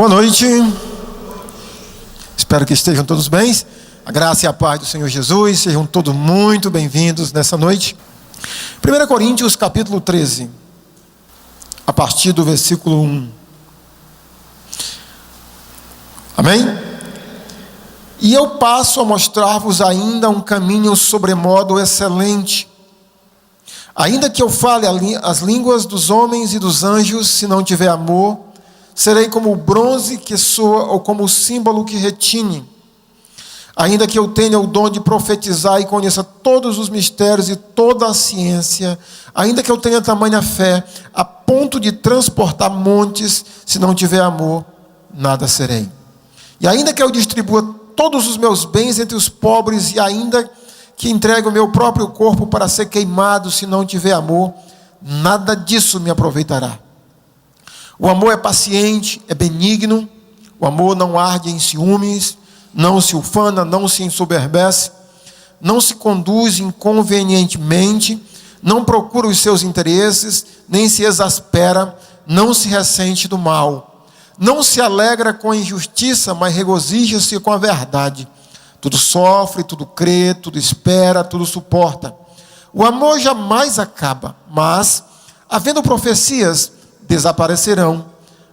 Boa noite, espero que estejam todos bem. A graça e a paz do Senhor Jesus, sejam todos muito bem-vindos nessa noite. 1 Coríntios capítulo 13, a partir do versículo 1. Amém? E eu passo a mostrar-vos ainda um caminho sobremodo excelente. Ainda que eu fale as línguas dos homens e dos anjos, se não tiver amor, serei como o bronze que soa ou como o símbolo que retine. Ainda que eu tenha o dom de profetizar e conheça todos os mistérios e toda a ciência, ainda que eu tenha tamanha fé, a ponto de transportar montes, se não tiver amor, nada serei. E ainda que eu distribua todos os meus bens entre os pobres, e ainda que entregue o meu próprio corpo para ser queimado, se não tiver amor, nada disso me aproveitará. O amor é paciente, é benigno, o amor não arde em ciúmes, não se ufana, não se ensoberbece, não se conduz inconvenientemente, não procura os seus interesses, nem se exaspera, não se ressente do mal, não se alegra com a injustiça, mas regozija-se com a verdade. Tudo sofre, tudo crê, tudo espera, tudo suporta. O amor jamais acaba, mas, havendo profecias, desaparecerão,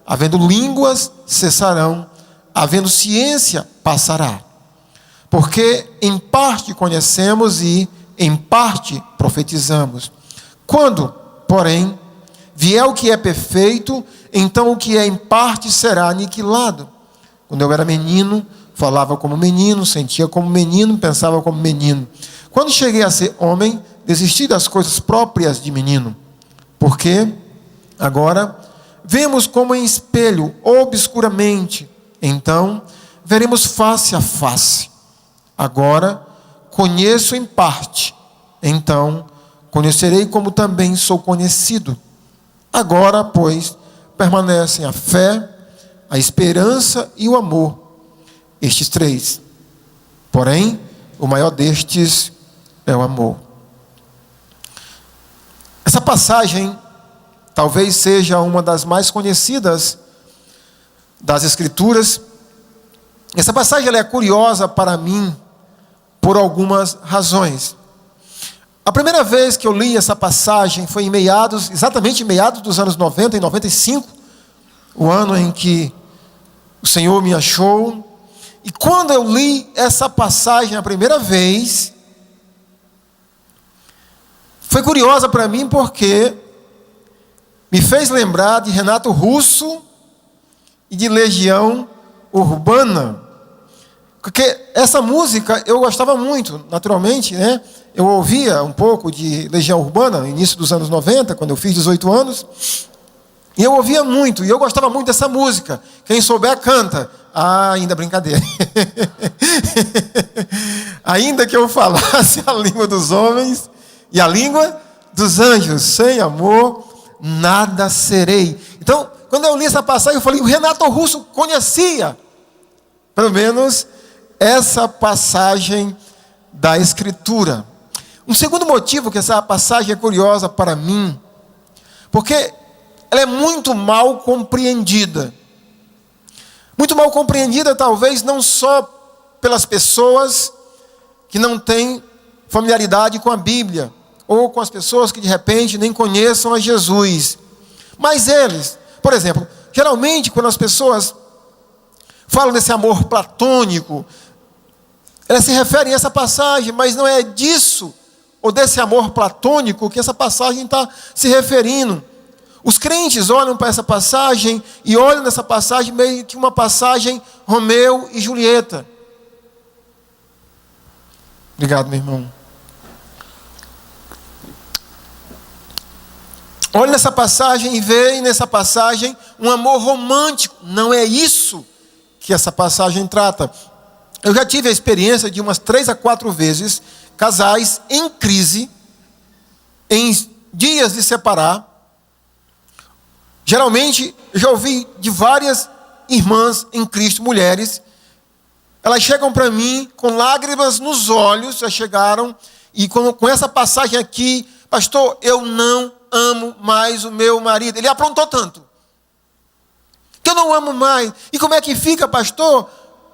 havendo línguas, cessarão, havendo ciência, passará. Porque em parte conhecemos e em parte profetizamos. Quando, porém, vier o que é perfeito, então o que é em parte será aniquilado. Quando eu era menino, falava como menino, sentia como menino, pensava como menino. Quando cheguei a ser homem, desisti das coisas próprias de menino. Porque agora vemos como em espelho, obscuramente. Então veremos face a face. Agora conheço em parte. Então conhecerei como também sou conhecido. Agora, pois, permanecem a fé, a esperança e o amor. Estes três. Porém, o maior destes é o amor. Essa passagem talvez seja uma das mais conhecidas das Escrituras. Essa passagem ela é curiosa para mim por algumas razões. A primeira vez que eu li essa passagem foi exatamente em meados dos anos 90, em 95, o ano em que o Senhor me achou. E quando eu li essa passagem a primeira vez, foi curiosa para mim porque me fez lembrar de Renato Russo e de Legião Urbana. Porque essa música eu gostava muito, naturalmente, né? Eu ouvia um pouco de Legião Urbana no início dos anos 90, quando eu fiz 18 anos. E eu ouvia muito, e eu gostava muito dessa música. Quem souber, canta. Ah, ainda brincadeira. Ainda que eu falasse a língua dos homens e a língua dos anjos, sem amor, nada serei. Então, quando eu li essa passagem, eu falei, o Renato Russo conhecia, pelo menos, essa passagem da Escritura. Um segundo motivo que essa passagem é curiosa para mim, porque ela é muito mal compreendida. Muito mal compreendida, talvez, não só pelas pessoas que não têm familiaridade com a Bíblia, ou com as pessoas que, de repente, nem conheçam a Jesus. Mas eles, por exemplo, geralmente, quando as pessoas falam desse amor platônico, elas se referem a essa passagem, mas não é disso, ou desse amor platônico, que essa passagem está se referindo. Os crentes olham para essa passagem e olham nessa passagem meio que uma passagem Romeu e Julieta. Obrigado, meu irmão. Olha nessa passagem e veem nessa passagem um amor romântico. Não é isso que essa passagem trata. Eu já tive a experiência de umas 3 a 4 vezes casais em crise, em dias de separar. Geralmente, eu já ouvi de várias irmãs em Cristo, mulheres, elas chegam para mim com lágrimas nos olhos, já chegaram, e com essa passagem aqui, pastor, eu não amo mais o meu marido, ele aprontou tanto, que eu não amo mais. E como é que fica, pastor?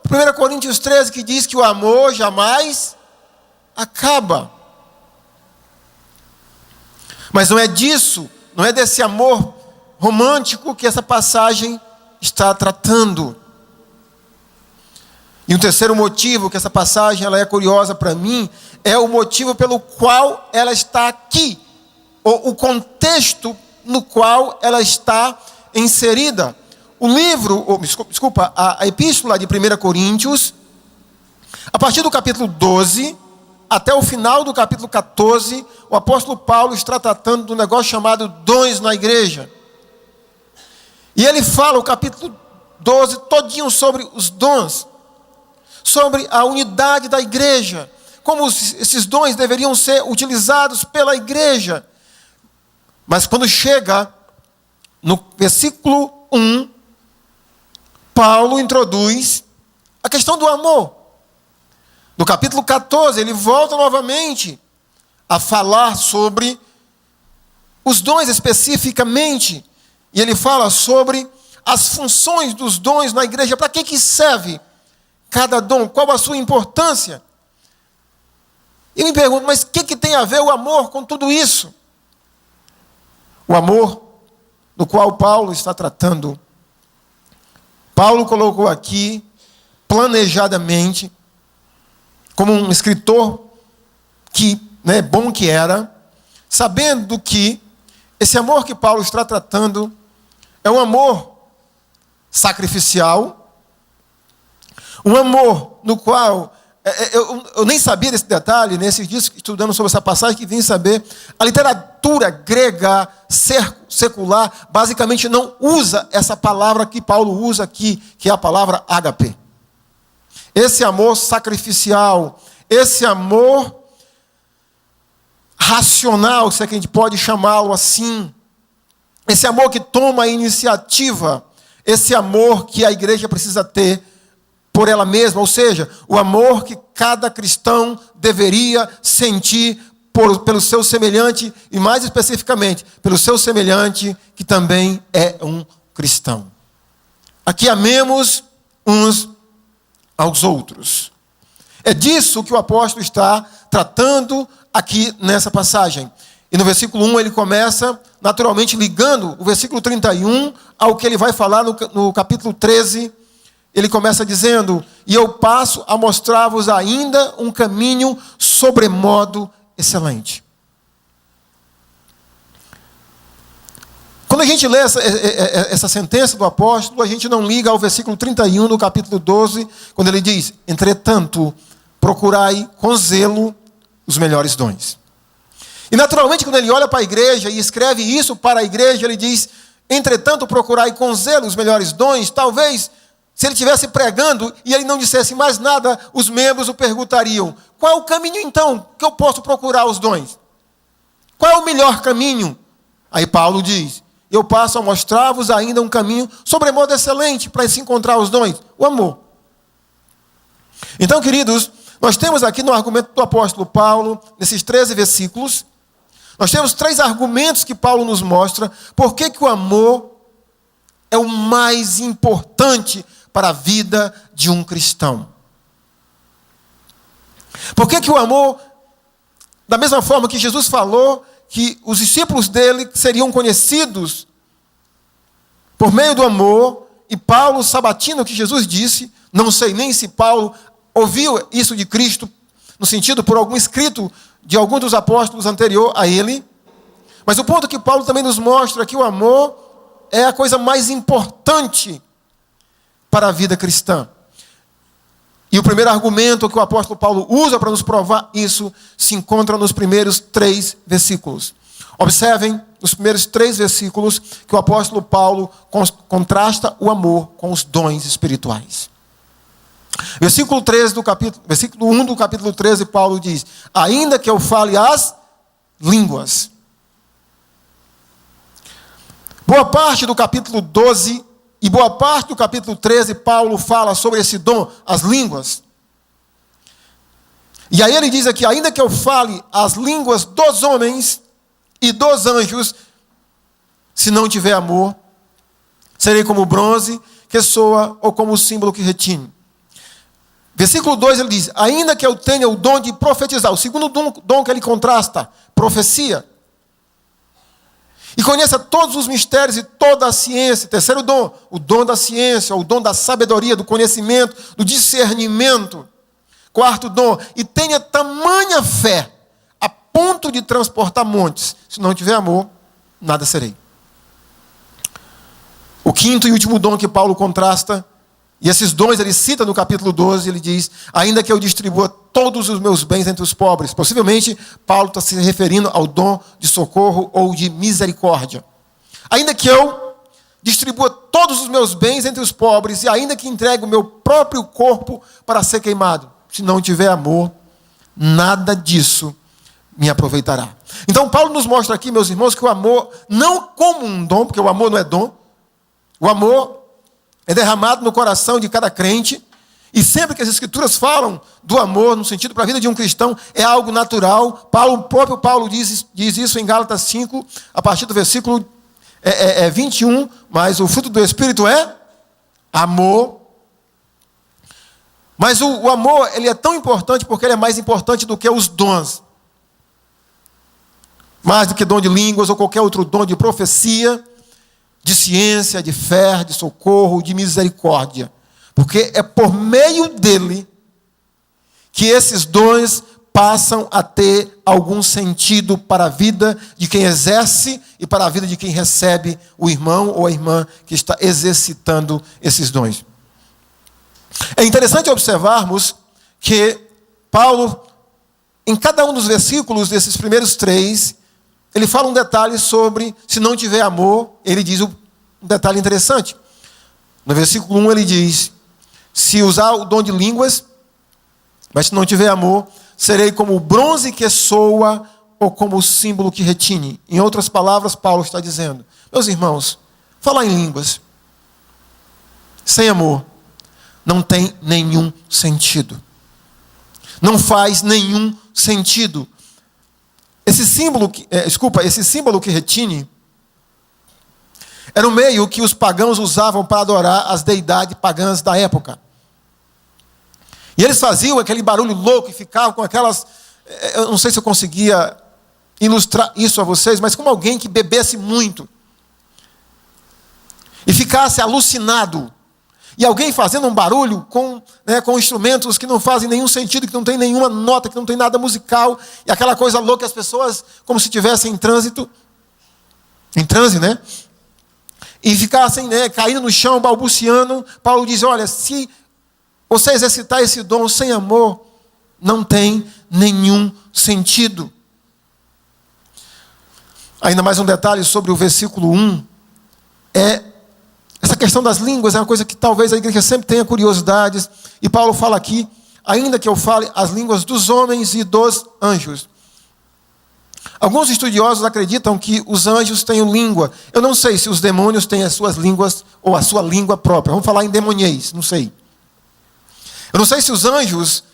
1 Coríntios 13 que diz que o amor jamais acaba. Mas não é disso, não é desse amor romântico que essa passagem está tratando. E um terceiro motivo que essa passagem ela é curiosa para mim, é o motivo pelo qual ela está aqui, ou o contexto no qual ela está inserida. O livro, a epístola de 1 Coríntios, a partir do capítulo 12, até o final do capítulo 14, o apóstolo Paulo está tratando de um negócio chamado dons na igreja. E ele fala o capítulo 12 todinho sobre os dons, sobre a unidade da igreja, como esses dons deveriam ser utilizados pela igreja. Mas quando chega no versículo 1, Paulo introduz a questão do amor. No capítulo 14, ele volta novamente a falar sobre os dons especificamente. E ele fala sobre as funções dos dons na igreja. Para que serve cada dom? Qual a sua importância? E me pergunto, mas o que tem a ver o amor com tudo isso? O amor do qual Paulo está tratando. Paulo colocou aqui, planejadamente, como um escritor bom que era, sabendo que esse amor que Paulo está tratando é um amor sacrificial, um amor no qual, eu nem sabia desse detalhe, nesses dias estudando sobre essa passagem, que vim saber, a literatura grega secular basicamente não usa essa palavra que Paulo usa aqui, que é a palavra ágape. Esse amor sacrificial, esse amor racional, se é que a gente pode chamá-lo assim, esse amor que toma a iniciativa, esse amor que a igreja precisa ter por ela mesma, ou seja, o amor que cada cristão deveria sentir pelo seu semelhante, e mais especificamente, pelo seu semelhante que também é um cristão. Aqui amemos uns aos outros. É disso que o apóstolo está tratando aqui nessa passagem. E no versículo 1 ele começa naturalmente ligando o versículo 31 ao que ele vai falar no capítulo 13. Ele começa dizendo: e eu passo a mostrar-vos ainda um caminho sobremodo excelente. Quando a gente lê essa sentença do apóstolo, a gente não liga ao versículo 31 do capítulo 12, quando ele diz: entretanto, procurai com zelo os melhores dons. E naturalmente, quando ele olha para a igreja e escreve isso para a igreja, ele diz: entretanto, procurai com zelo os melhores dons. Talvez, se ele estivesse pregando e ele não dissesse mais nada, os membros o perguntariam: qual é o caminho então que eu posso procurar os dons? Qual é o melhor caminho? Aí Paulo diz: eu passo a mostrar-vos ainda um caminho sobremodo excelente para se encontrar os dons: o amor. Então, queridos, nós temos aqui no argumento do apóstolo Paulo, nesses 13 versículos, nós temos 3 argumentos que Paulo nos mostra por que o amor é o mais importante para a vida de um cristão. Por que o amor, da mesma forma que Jesus falou que os discípulos dele seriam conhecidos por meio do amor, e Paulo sabatina o que Jesus disse, não sei nem se Paulo ouviu isso de Cristo, no sentido por algum escrito de algum dos apóstolos anterior a ele, mas o ponto que Paulo também nos mostra é que o amor é a coisa mais importante para a vida cristã. E o primeiro argumento que o apóstolo Paulo usa para nos provar isso se encontra nos primeiros 3 versículos. Observem os primeiros 3 versículos que o apóstolo Paulo contrasta o amor com os dons espirituais. Versículo 1 do capítulo 13, Paulo diz: ainda que eu fale as línguas. Boa parte do capítulo 12 e boa parte do capítulo 13, Paulo fala sobre esse dom, as línguas. E aí ele diz aqui: ainda que eu fale as línguas dos homens e dos anjos, se não tiver amor, Serei como o bronze que soa ou como o símbolo que retine. Versículo 2 ele diz: ainda que eu tenha o dom de profetizar, o segundo dom que ele contrasta, profecia, e conheça todos os mistérios e toda a ciência. Terceiro dom, o dom da ciência, o dom da sabedoria, do conhecimento, do discernimento. Quarto dom, e tenha tamanha fé, a ponto de transportar montes. Se não tiver amor, nada serei. O quinto e último dom que Paulo contrasta, e esses dons ele cita no capítulo 12, ele diz: ainda que eu distribua todos os meus bens entre os pobres. Possivelmente, Paulo está se referindo ao dom de socorro ou de misericórdia. Ainda que eu distribua todos os meus bens entre os pobres, e ainda que entregue o meu próprio corpo para ser queimado, se não tiver amor, nada disso me aproveitará. Então, Paulo nos mostra aqui, meus irmãos, que o amor, não como um dom, porque o amor não é dom, o amor é derramado no coração de cada crente, e sempre que as Escrituras falam do amor, no sentido para a vida de um cristão, é algo natural. O próprio Paulo diz isso em Gálatas 5, a partir do versículo 21, mas o fruto do Espírito é amor. Mas o amor, ele é tão importante porque ele é mais importante do que os dons. Mais do que dom de línguas ou qualquer outro dom de profecia, de ciência, de fé, de socorro, de misericórdia. Porque é por meio dele que esses dons passam a ter algum sentido para a vida de quem exerce e para a vida de quem recebe, o irmão ou a irmã que está exercitando esses dons. É interessante observarmos que Paulo, em cada um dos versículos desses primeiros 3, ele fala um detalhe sobre, se não tiver amor, ele diz um detalhe interessante. No versículo 1 ele diz: se usar o dom de línguas, mas se não tiver amor, serei como o bronze que soa ou como o símbolo que retine. Em outras palavras, Paulo está dizendo: meus irmãos, falar em línguas sem amor não tem nenhum sentido. Não faz nenhum sentido. Esse símbolo que retine era um meio que os pagãos usavam para adorar as deidades pagãs da época. E eles faziam aquele barulho louco e ficavam com aquelas... Eu não sei se eu conseguia ilustrar isso a vocês, mas como alguém que bebesse muito e ficasse alucinado. E alguém fazendo um barulho com instrumentos que não fazem nenhum sentido, que não tem nenhuma nota, que não tem nada musical. E aquela coisa louca, as pessoas como se estivessem em transe, né? E ficassem caindo no chão, balbuciando. Paulo diz: olha, se você exercitar esse dom sem amor, não tem nenhum sentido. Ainda mais um detalhe sobre o versículo 1. Essa questão das línguas é uma coisa que talvez a igreja sempre tenha curiosidades. E Paulo fala aqui: ainda que eu fale as línguas dos homens e dos anjos. Alguns estudiosos acreditam que os anjos têm língua. Eu não sei se os demônios têm as suas línguas ou a sua língua própria. Vamos falar em demoniês, não sei. Eu não sei se os anjos,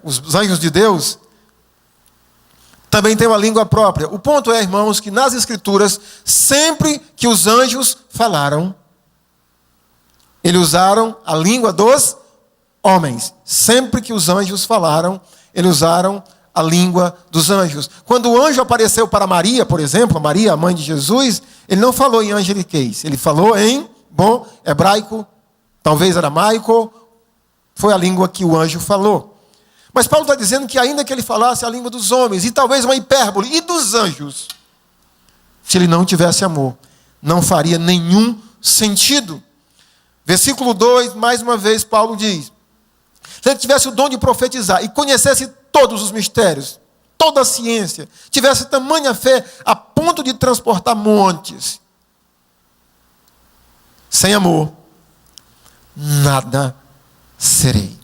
os anjos de Deus, também têm uma língua própria. O ponto é, irmãos, que nas Escrituras, sempre que os anjos falaram, eles usaram a língua dos homens. Sempre que os anjos falaram, eles usaram a língua dos anjos. Quando o anjo apareceu para Maria, por exemplo, Maria, a mãe de Jesus, ele não falou em angeliquez, ele falou em bom hebraico, talvez aramaico, foi a língua que o anjo falou. Mas Paulo está dizendo que ainda que ele falasse a língua dos homens, e talvez uma hipérbole, e dos anjos, se ele não tivesse amor, não faria nenhum sentido. Versículo 2, mais uma vez, Paulo diz: se ele tivesse o dom de profetizar e conhecesse todos os mistérios, toda a ciência, tivesse tamanha fé a ponto de transportar montes, sem amor, nada serei.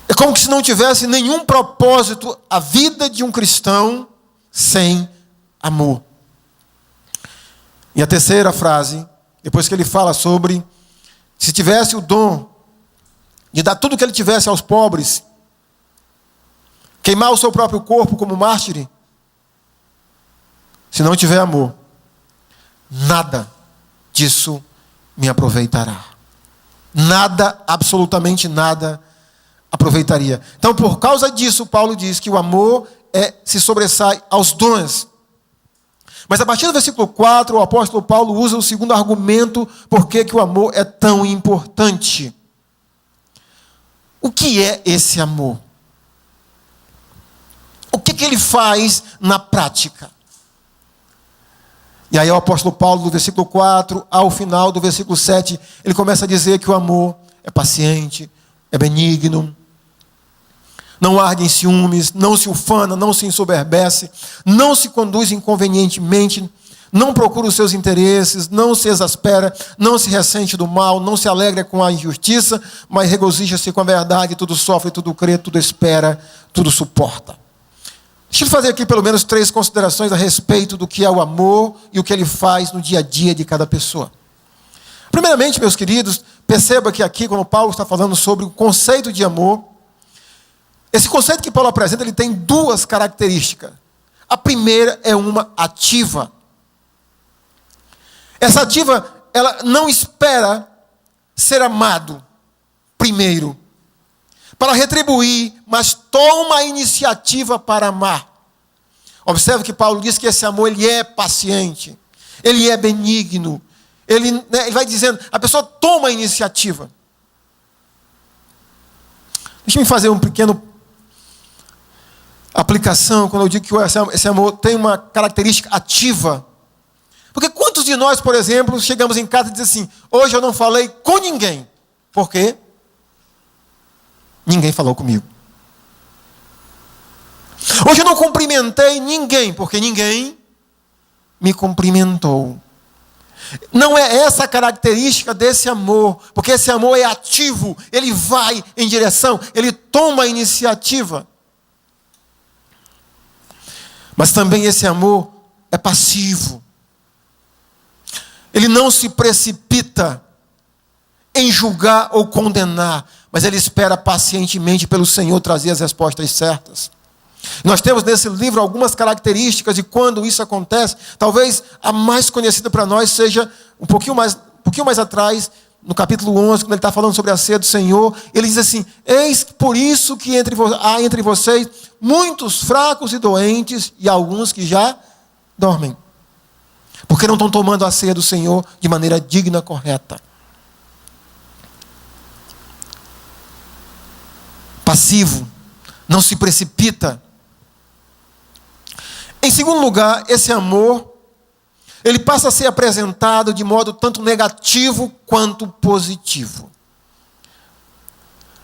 É como se não tivesse nenhum propósito a vida de um cristão sem amor. E a terceira frase, depois que ele fala sobre se tivesse o dom de dar tudo o que ele tivesse aos pobres, queimar o seu próprio corpo como mártir, se não tiver amor, nada disso me aproveitará. Nada, absolutamente nada aproveitaria. Então, por causa disso, Paulo diz que o amor se sobressai aos dons. Mas a partir do versículo 4, o apóstolo Paulo usa o segundo argumento por que o amor é tão importante. O que é esse amor? O que ele faz na prática? E aí o apóstolo Paulo, do versículo 4 ao final do versículo 7, ele começa a dizer que o amor é paciente, é benigno, não arde em ciúmes, não se ufana, não se ensoberbece, não se conduz inconvenientemente, não procura os seus interesses, não se exaspera, não se ressente do mal, não se alegra com a injustiça, mas regozija-se com a verdade, tudo sofre, tudo crê, tudo espera, tudo suporta. Deixa eu fazer aqui pelo menos 3 considerações a respeito do que é o amor e o que ele faz no dia a dia de cada pessoa. Primeiramente, meus queridos, perceba que aqui, quando Paulo está falando sobre o conceito de amor, esse conceito que Paulo apresenta, ele tem 2 características. A primeira é uma ativa. Essa ativa, ela não espera ser amado primeiro, para retribuir, mas toma a iniciativa para amar. Observe que Paulo diz que esse amor ele é paciente, ele é benigno, ele vai dizendo, a pessoa toma a iniciativa. Deixa eu fazer um pequeno aplicação quando eu digo que esse amor tem uma característica ativa. Porque quantos de nós, por exemplo, chegamos em casa e dizemos assim, hoje eu não falei com ninguém. Por quê? Ninguém falou comigo. Hoje eu não cumprimentei ninguém, porque ninguém me cumprimentou. Não é essa a característica desse amor, porque esse amor é ativo, ele vai em direção, ele toma a iniciativa. Mas também esse amor é passivo. Ele não se precipita em julgar ou condenar, mas ele espera pacientemente pelo Senhor trazer as respostas certas. Nós temos nesse livro algumas características de quando isso acontece. Talvez a mais conhecida para nós seja um pouquinho mais atrás, no capítulo 11, quando ele está falando sobre a ceia do Senhor. Ele diz assim, eis por isso que há entre vocês muitos fracos e doentes e alguns que já dormem. Porque não estão tomando a ceia do Senhor de maneira digna, correta. Passivo, não se precipita. Em segundo lugar, esse amor, ele passa a ser apresentado de modo tanto negativo quanto positivo.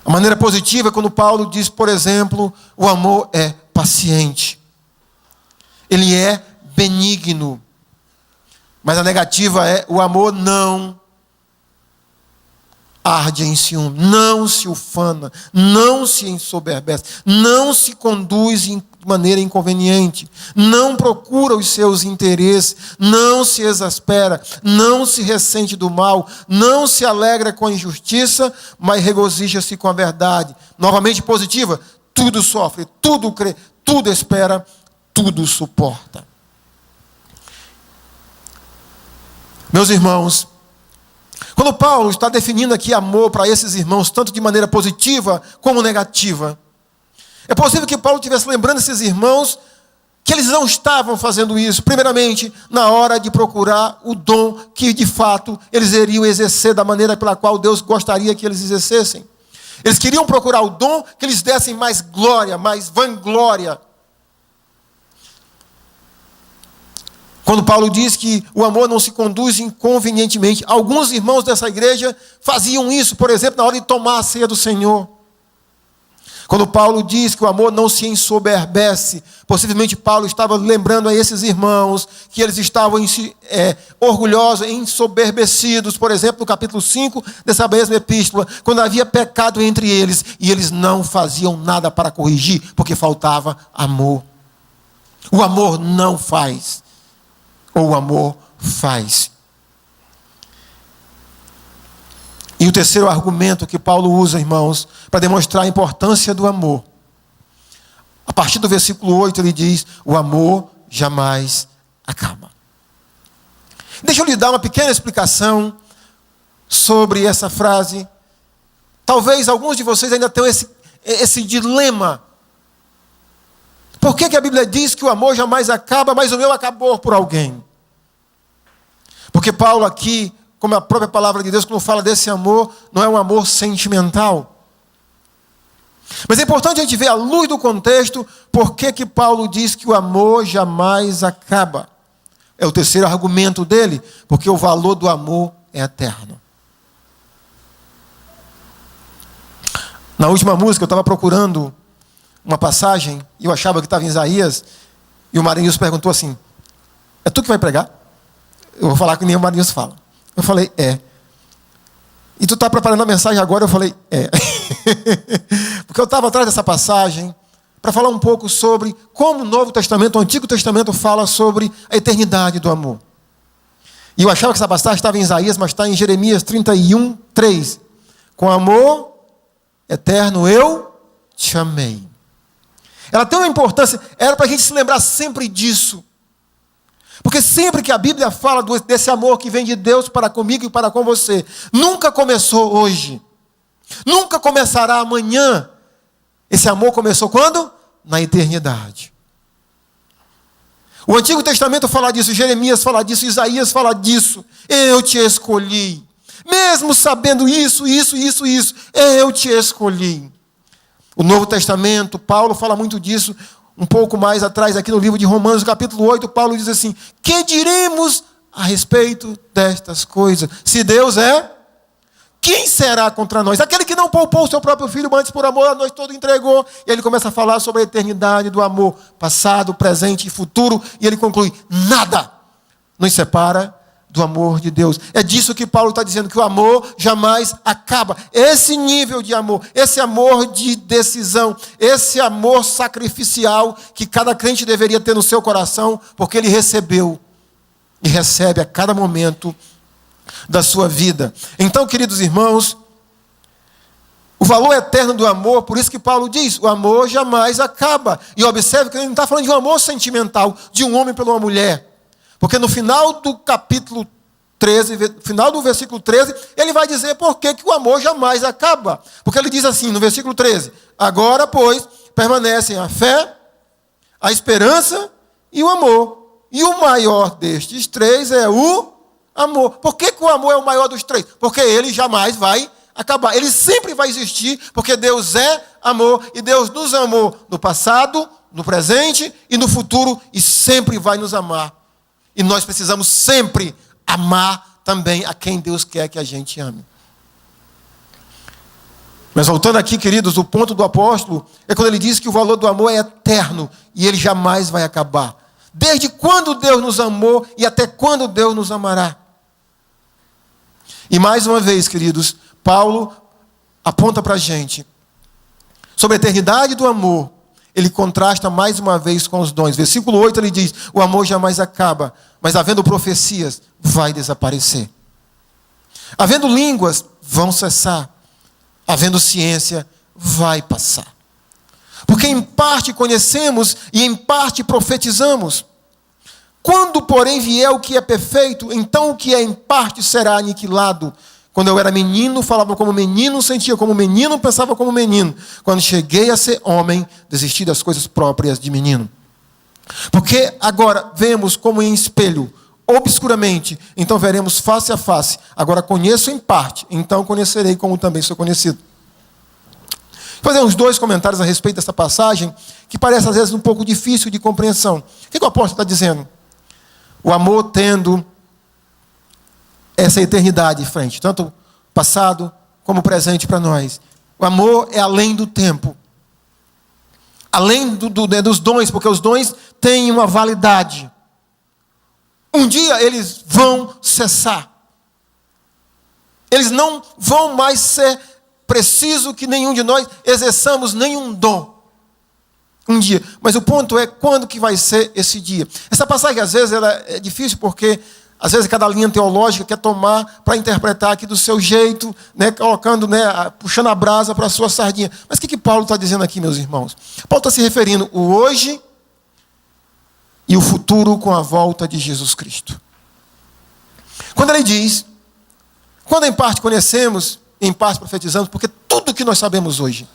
A maneira positiva é quando Paulo diz, por exemplo, o amor é paciente. Ele é benigno. Mas a negativa é o amor não arde em ciúme, não se ufana, não se ensoberbece, não se conduz de maneira inconveniente, não procura os seus interesses, não se exaspera, não se ressente do mal, não se alegra com a injustiça, mas regozija-se com a verdade. Novamente positiva, tudo sofre, tudo crê, tudo espera, tudo suporta. Meus irmãos, quando Paulo está definindo aqui amor para esses irmãos, tanto de maneira positiva como negativa, é possível que Paulo estivesse lembrando esses irmãos que eles não estavam fazendo isso, primeiramente, na hora de procurar o dom que, de fato, eles iriam exercer da maneira pela qual Deus gostaria que eles exercessem. Eles queriam procurar o dom que lhes dessem mais glória, mais vanglória. Quando Paulo diz que o amor não se conduz inconvenientemente, alguns irmãos dessa igreja faziam isso, por exemplo, na hora de tomar a ceia do Senhor. Quando Paulo diz que o amor não se ensoberbece, possivelmente Paulo estava lembrando a esses irmãos que eles estavam orgulhosos, ensoberbecidos, por exemplo, no capítulo 5 dessa mesma epístola, quando havia pecado entre eles e eles não faziam nada para corrigir, porque faltava amor. O amor não faz, ou o amor faz. E o terceiro argumento que Paulo usa, irmãos, para demonstrar a importância do amor. A partir do versículo 8 ele diz, o amor jamais acaba. Deixa eu lhe dar uma pequena explicação sobre essa frase. Talvez alguns de vocês ainda tenham esse dilema. Por que a Bíblia diz que o amor jamais acaba, mas o meu acabou por alguém? Porque Paulo aqui, como a própria palavra de Deus, quando fala desse amor, não é um amor sentimental. Mas é importante a gente ver, à luz do contexto, por que Paulo diz que o amor jamais acaba. É o terceiro argumento dele, porque o valor do amor é eterno. Na última música, eu estava procurando uma passagem, e eu achava que estava em Isaías, e o Marinhos perguntou assim, é tu que vai pregar? Eu vou falar que nem o Marinhos fala. Eu falei, é. E tu está preparando a mensagem agora? Eu falei, é. Porque eu estava atrás dessa passagem para falar um pouco sobre como o Novo Testamento, o Antigo Testamento fala sobre a eternidade do amor. E eu achava que essa passagem estava em Isaías, mas está em Jeremias 31, 3. Com amor eterno eu te amei. Ela tem uma importância, era para a gente se lembrar sempre disso. Porque sempre que a Bíblia fala desse amor que vem de Deus para comigo e para com você, nunca começou hoje. Nunca começará amanhã. Esse amor começou quando? Na eternidade. O Antigo Testamento fala disso, Jeremias fala disso, Isaías fala disso. Eu te escolhi. Mesmo sabendo isso, eu te escolhi. O Novo Testamento, Paulo fala muito disso. Um pouco mais atrás, aqui no livro de Romanos, capítulo 8, Paulo diz assim, que diremos a respeito destas coisas? Se Deus é, quem será contra nós? Aquele que não poupou o seu próprio filho, mas antes por amor a nós todo entregou. E ele começa a falar sobre a eternidade do amor, passado, presente e futuro. E ele conclui, nada nos separa do amor de Deus. É disso que Paulo está dizendo, que o amor jamais acaba. Esse nível de amor, esse amor de decisão, esse amor sacrificial que cada crente deveria ter no seu coração, porque ele recebeu e recebe a cada momento da sua vida. Então, queridos irmãos, o valor eterno do amor, por isso que Paulo diz, o amor jamais acaba. E observe que ele não está falando de um amor sentimental, de um homem pela uma mulher. Porque no final do capítulo 13, final do versículo 13, ele vai dizer por que o amor jamais acaba. Porque ele diz assim, no versículo 13, agora, pois, permanecem a fé, a esperança e o amor. E o maior destes três é o amor. Por que o amor é o maior dos três? Porque ele jamais vai acabar. Ele sempre vai existir, porque Deus é amor, e Deus nos amou no passado, no presente e no futuro, e sempre vai nos amar. E nós precisamos sempre amar também a quem Deus quer que a gente ame. Mas voltando aqui, queridos, o ponto do apóstolo é quando ele diz que o valor do amor é eterno e ele jamais vai acabar. Desde quando Deus nos amou e até quando Deus nos amará. E mais uma vez, queridos, Paulo aponta para a gente sobre a eternidade do amor. Ele contrasta mais uma vez com os dons. Versículo 8 ele diz, o amor jamais acaba, mas havendo profecias, vai desaparecer. Havendo línguas, vão cessar. Havendo ciência, vai passar. Porque em parte conhecemos e em parte profetizamos. Quando, porém, vier o que é perfeito, então o que é em parte será aniquilado. Quando eu era menino, falava como menino, sentia como menino, pensava como menino. Quando cheguei a ser homem, desisti das coisas próprias de menino. Porque agora vemos como em espelho, obscuramente, então veremos face a face. Agora conheço em parte, então conhecerei como também sou conhecido. Vou fazer uns 2 comentários a respeito dessa passagem, que parece às vezes um pouco difícil de compreensão. O que o apóstolo está dizendo? O amor tendo essa eternidade em frente, tanto passado como presente para nós. O amor é além do tempo. Além dos dons, porque os dons têm uma validade. Um dia eles vão cessar. Eles não vão mais ser preciso que nenhum de nós exerçamos nenhum dom. Um dia. Mas o ponto é quando que vai ser esse dia. Essa passagem às vezes ela é difícil porque às vezes cada linha teológica quer tomar para interpretar aqui do seu jeito, né, colocando, né, puxando a brasa para a sua sardinha. Mas o que Paulo está dizendo aqui, meus irmãos? Paulo está se referindo ao hoje e o futuro com a volta de Jesus Cristo. Quando ele diz, quando em parte conhecemos, em parte profetizamos, porque tudo que nós sabemos hoje,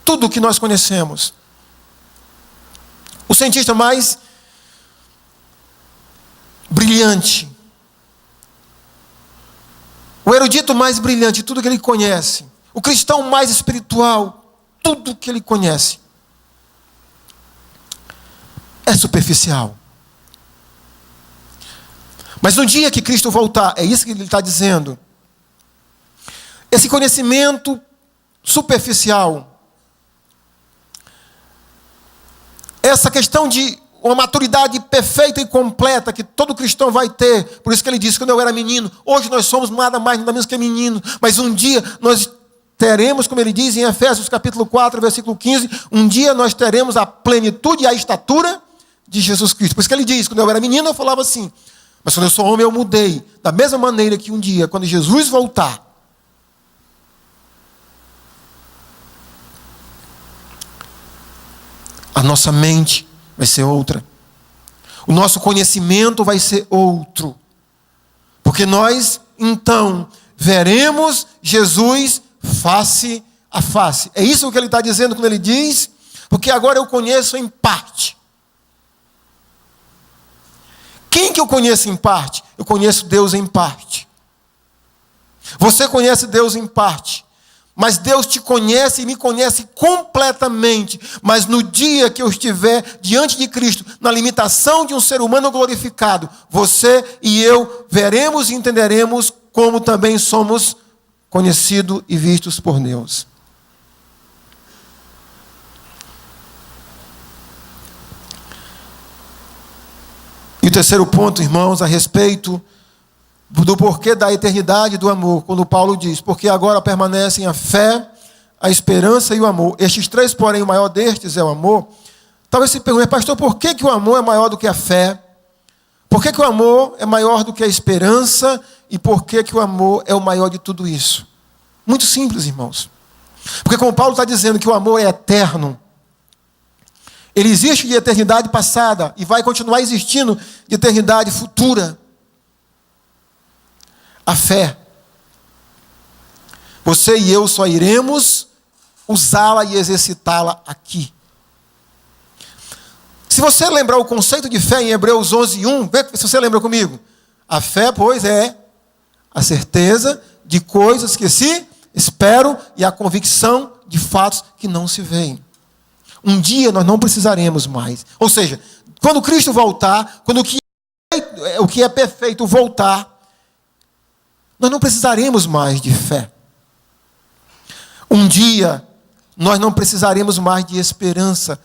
tudo que nós conhecemos, o cientista mais brilhante, o erudito mais brilhante, tudo que ele conhece, o cristão mais espiritual, tudo que ele conhece, é superficial. Mas no dia que Cristo voltar, é isso que ele está dizendo, esse conhecimento superficial, essa questão de uma maturidade perfeita e completa que todo cristão vai ter, por isso que ele disse, quando eu era menino, hoje nós somos nada mais, nada menos que meninos, mas um dia nós teremos, como ele diz em Efésios capítulo 4, versículo 15, um dia nós teremos a plenitude e a estatura de Jesus Cristo. Por isso que ele diz, quando eu era menino eu falava assim, mas quando eu sou homem eu mudei, da mesma maneira que um dia, quando Jesus voltar, a nossa mente vai ser outra. O nosso conhecimento vai ser outro. Porque nós, então, veremos Jesus face a face. É isso que ele está dizendo quando ele diz, porque agora eu conheço em parte. Quem que eu conheço em parte? Eu conheço Deus em parte. Você conhece Deus em parte. Mas Deus te conhece e me conhece completamente. Mas no dia que eu estiver diante de Cristo, na limitação de um ser humano glorificado, você e eu veremos e entenderemos como também somos conhecidos e vistos por Deus. E o terceiro ponto, irmãos, a respeito do porquê da eternidade do amor, quando Paulo diz, porque agora permanecem a fé, a esperança e o amor. Estes três, porém, o maior destes é o amor. Talvez você pergunte, pastor, por que que o amor é maior do que a fé? Por que que o amor é maior do que a esperança? E por que que o amor é o maior de tudo isso? Muito simples, irmãos. Porque como Paulo está dizendo que o amor é eterno, ele existe de eternidade passada e vai continuar existindo de eternidade futura. A fé, você e eu só iremos usá-la e exercitá-la aqui. Se você lembrar o conceito de fé em Hebreus 11:1, vê se você lembra comigo. A fé, pois, é a certeza de coisas que se esperam e a convicção de fatos que não se veem. Um dia nós não precisaremos mais. Ou seja, quando Cristo voltar, quando o que é perfeito voltar, nós não precisaremos mais de fé. Um dia, nós não precisaremos mais de esperança.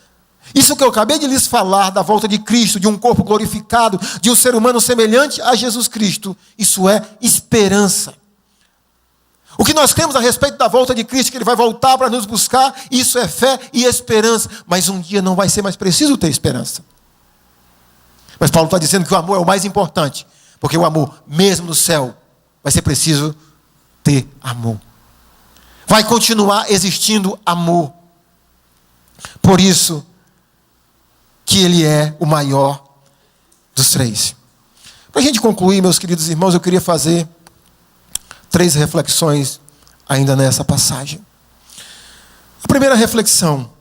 Isso que eu acabei de lhes falar, da volta de Cristo, de um corpo glorificado, de um ser humano semelhante a Jesus Cristo, isso é esperança. O que nós temos a respeito da volta de Cristo, que Ele vai voltar para nos buscar, isso é fé e esperança. Mas um dia não vai ser mais preciso ter esperança. Mas Paulo está dizendo que o amor é o mais importante, porque o amor, mesmo no céu, vai ser preciso ter amor. Vai continuar existindo amor. Por isso que ele é o maior dos três. Para a gente concluir, meus queridos irmãos, eu queria fazer 3 reflexões ainda nessa passagem. A primeira reflexão,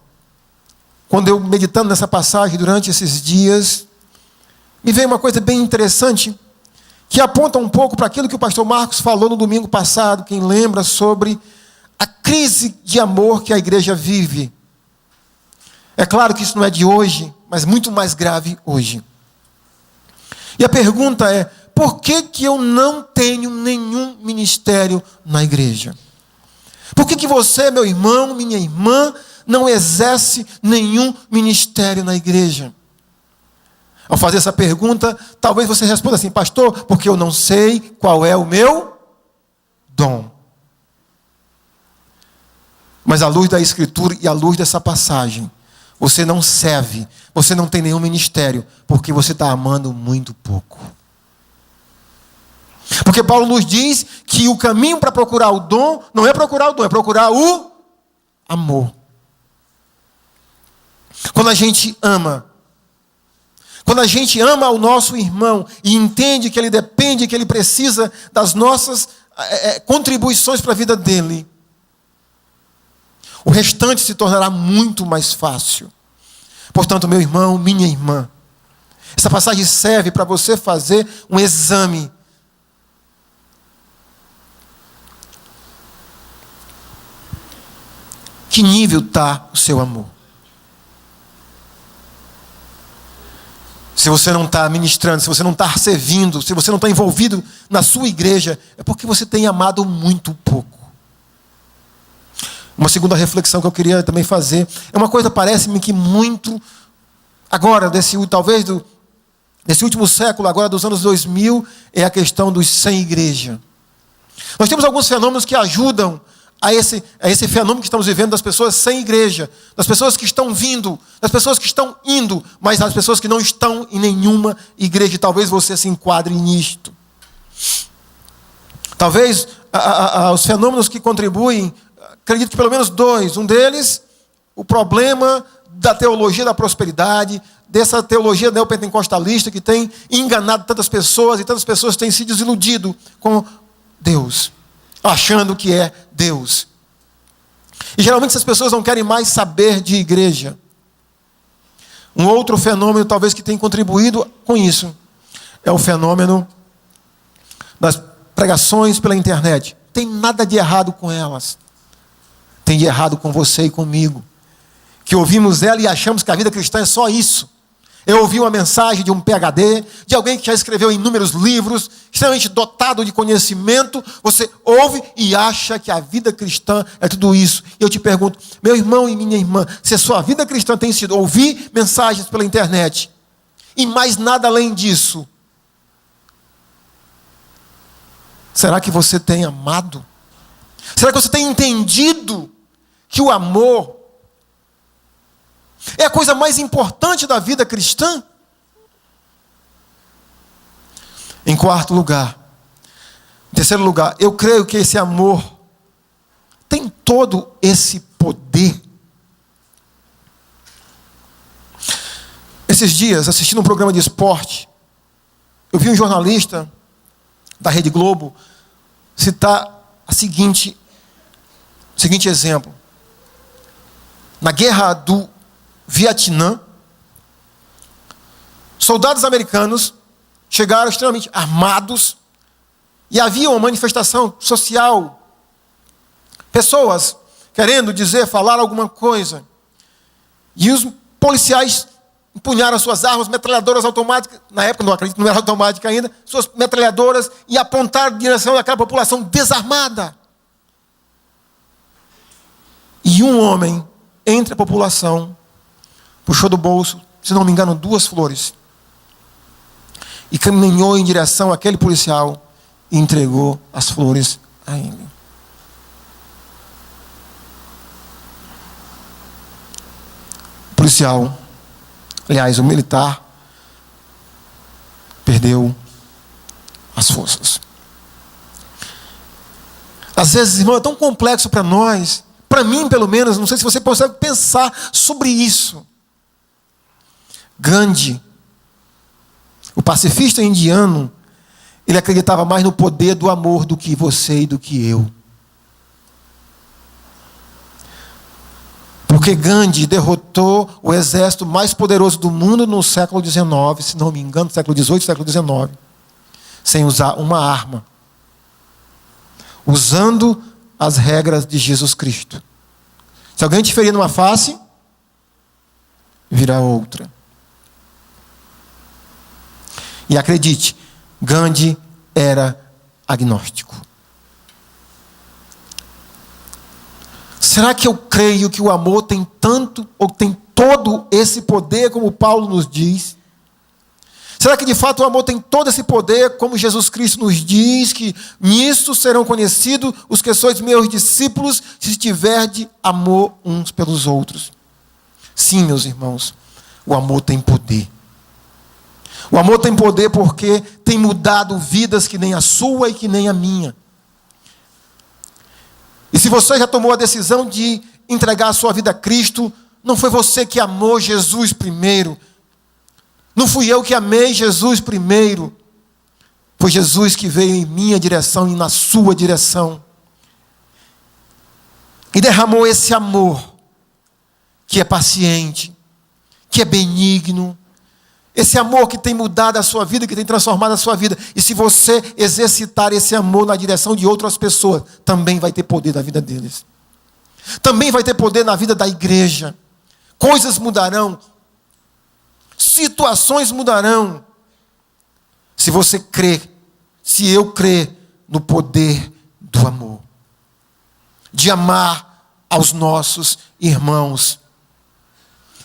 quando eu meditando nessa passagem durante esses dias, me veio uma coisa bem interessante, que aponta um pouco para aquilo que o pastor Marcos falou no domingo passado, quem lembra, sobre a crise de amor que a igreja vive. É claro que isso não é de hoje, mas muito mais grave hoje. E a pergunta é, por que que eu não tenho nenhum ministério na igreja? Por que que você, meu irmão, minha irmã, não exerce nenhum ministério na igreja? Ao fazer essa pergunta, talvez você responda assim, pastor, porque eu não sei qual é o meu dom. Mas à luz da Escritura e à luz dessa passagem, você não serve, você não tem nenhum ministério, porque você está amando muito pouco. Porque Paulo nos diz que o caminho para procurar o dom, não é procurar o dom, é procurar o amor. Quando a gente ama, Quando a gente ama o nosso irmão e entende que ele depende, que ele precisa das nossas contribuições para a vida dele, o restante se tornará muito mais fácil. Portanto, meu irmão, minha irmã, essa passagem serve para você fazer um exame. Que nível está o seu amor? Se você não está ministrando, se você não está servindo, se você não está envolvido na sua igreja, é porque você tem amado muito pouco. Uma segunda reflexão que eu queria também fazer, é uma coisa, parece-me que muito, agora, desse último século, agora dos anos 2000, é a questão dos sem igreja. Nós temos alguns fenômenos que ajudam a esse fenômeno que estamos vivendo das pessoas sem igreja, das pessoas que estão vindo, das pessoas que estão indo, mas das pessoas que não estão em nenhuma igreja. E talvez você se enquadre nisto. Talvez os fenômenos que contribuem, acredito que pelo menos dois. Um deles, o problema da teologia da prosperidade, dessa teologia neopentecostalista que tem enganado tantas pessoas, e tantas pessoas têm se desiludido com Deus, achando que é Deus. E geralmente essas pessoas não querem mais saber de igreja. Um outro fenômeno, talvez, que tem contribuído com isso, é o fenômeno das pregações pela internet. Não tem nada de errado com elas. Tem de errado com você e comigo, que ouvimos ela e achamos que a vida cristã é só isso. Eu ouvi uma mensagem de um PhD, de alguém que já escreveu inúmeros livros, extremamente dotado de conhecimento. Você ouve e acha que a vida cristã é tudo isso. E eu te pergunto, meu irmão e minha irmã, se a sua vida cristã tem sido ouvir mensagens pela internet e mais nada além disso, será que você tem amado? Será que você tem entendido que o amor é a coisa mais importante da vida cristã? Em terceiro lugar, eu creio que esse amor tem todo esse poder. Esses dias, assistindo um programa de esporte, eu vi um jornalista da Rede Globo citar o seguinte exemplo. Na guerra do Vietnã, soldados americanos chegaram extremamente armados e havia uma manifestação social, pessoas querendo falar alguma coisa, e os policiais empunharam suas armas, metralhadoras automáticas, na época não acredito, não era automática ainda, suas metralhadoras, e apontaram em direção daquela população desarmada. E um homem, entre a população, puxou do bolso, se não me engano, 2 flores. E caminhou em direção àquele policial e entregou as flores a ele. O policial, aliás, o militar, perdeu as forças. Às vezes, irmão, é tão complexo para nós, para mim pelo menos, não sei se você consegue pensar sobre isso. Gandhi, o pacifista indiano, ele acreditava mais no poder do amor do que você e do que eu. Porque Gandhi derrotou o exército mais poderoso do mundo no século XIX, se não me engano, século XVIII, século XIX, sem usar uma arma, usando as regras de Jesus Cristo. Se alguém te ferir numa face, virá outra. E acredite, Gandhi era agnóstico. Será que eu creio que o amor tem tanto, ou tem todo esse poder, como Paulo nos diz? Será que de fato o amor tem todo esse poder, como Jesus Cristo nos diz, que nisso serão conhecidos os que sois meus discípulos, se tiverdes amor uns pelos outros? Sim, meus irmãos, o amor tem poder. O amor tem poder porque tem mudado vidas que nem a sua e que nem a minha. E se você já tomou a decisão de entregar a sua vida a Cristo, não foi você que amou Jesus primeiro. Não fui eu que amei Jesus primeiro. Foi Jesus que veio em minha direção e na sua direção. E derramou esse amor, que é paciente, que é benigno. Esse amor que tem mudado a sua vida, que tem transformado a sua vida. E se você exercitar esse amor na direção de outras pessoas, também vai ter poder na vida deles. Também vai ter poder na vida da igreja. Coisas mudarão. Situações mudarão. Se você crê, se eu crer no poder do amor. De amar aos nossos irmãos.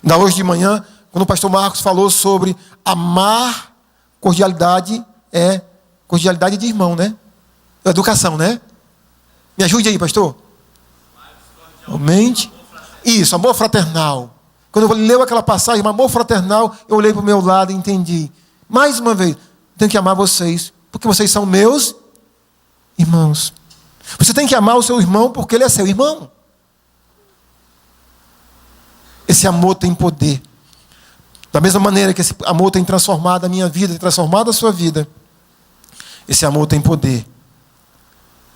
Ainda hoje de manhã, quando o pastor Marcos falou sobre amar, cordialidade é cordialidade de irmão, né? Educação, né? Me ajude aí, pastor. Aumente. Isso, amor fraternal. Quando eu leu aquela passagem, amor fraternal, eu olhei para o meu lado e entendi. Mais uma vez, tenho que amar vocês, porque vocês são meus irmãos. Você tem que amar o seu irmão porque ele é seu irmão. Esse amor tem poder. Da mesma maneira que esse amor tem transformado a minha vida, tem transformado a sua vida, esse amor tem poder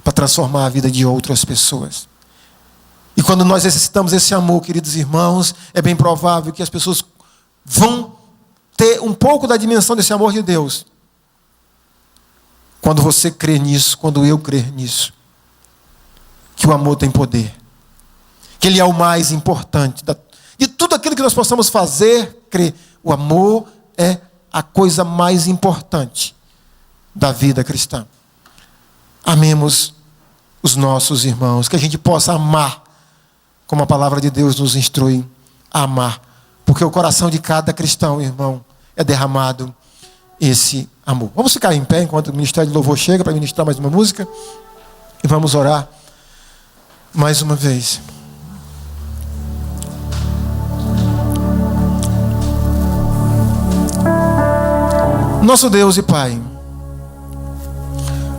para transformar a vida de outras pessoas. E quando nós exercitamos esse amor, queridos irmãos, é bem provável que as pessoas vão ter um pouco da dimensão desse amor de Deus. Quando você crê nisso, quando eu crer nisso, que o amor tem poder, que ele é o mais importante de tudo aquilo que nós possamos fazer, crer. O amor é a coisa mais importante da vida cristã. Amemos os nossos irmãos, que a gente possa amar como a palavra de Deus nos instrui a amar, porque o coração de cada cristão, irmão, é derramado esse amor. Vamos ficar em pé enquanto o Ministério de Louvor chega para ministrar mais uma música e vamos orar mais uma vez. Nosso Deus e Pai,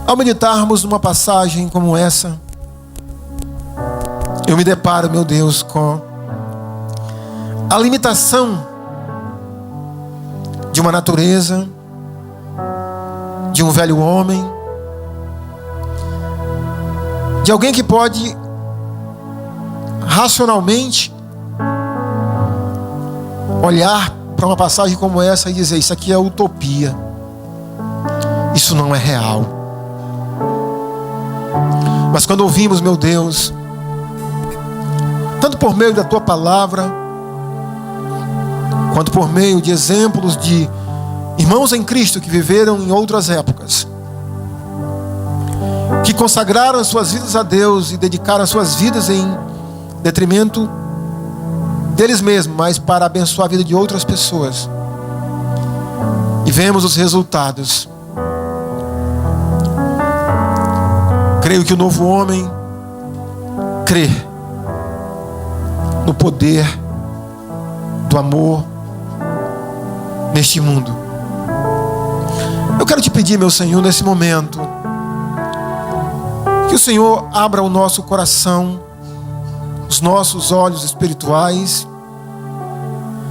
ao meditarmos numa passagem como essa, eu me deparo, meu Deus, com a limitação de uma natureza, de um velho homem, de alguém que pode racionalmente olhar para uma passagem como essa e dizer: isso aqui é utopia, isso não é real. Mas quando ouvimos, meu Deus, tanto por meio da Tua palavra, quanto por meio de exemplos de irmãos em Cristo que viveram em outras épocas, que consagraram as suas vidas a Deus e dedicaram as suas vidas em detrimento deles mesmos, mas para abençoar a vida de outras pessoas, e vemos os resultados. Creio que o novo homem crê no poder do amor neste mundo. Eu quero te pedir, meu Senhor, nesse momento, que o Senhor abra o nosso coração, os nossos olhos espirituais,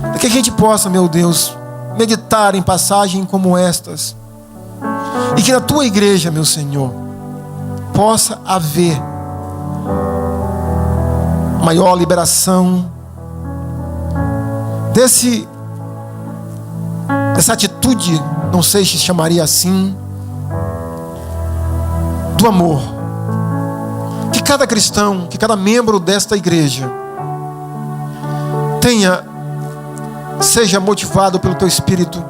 para que a gente possa, meu Deus, meditar em passagens como estas, e que na Tua igreja, meu Senhor, possa haver maior liberação dessa atitude, não sei se chamaria assim, do amor. Que cada cristão, que cada membro desta igreja seja motivado pelo Teu Espírito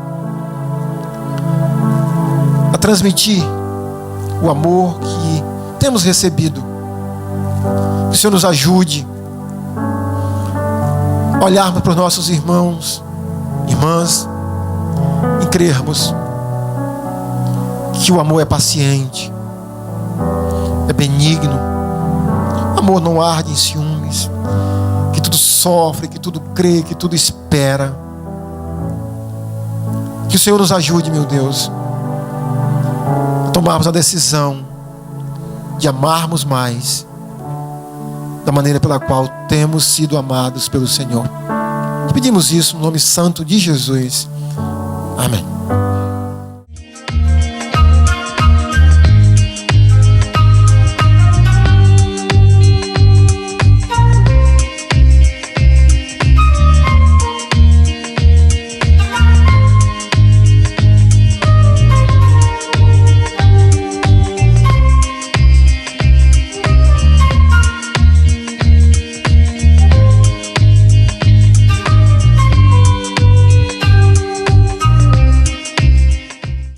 a transmitir o amor que temos recebido. Que o Senhor nos ajude a olharmos para os nossos irmãos, irmãs, e crermos que o amor é paciente, é benigno. O amor não arde em ciúmes, que tudo sofre, que tudo crê, que tudo espera. Que o Senhor nos ajude, meu Deus, a tomarmos a decisão de amarmos mais da maneira pela qual temos sido amados pelo Senhor. Te pedimos isso no nome santo de Jesus. Amém.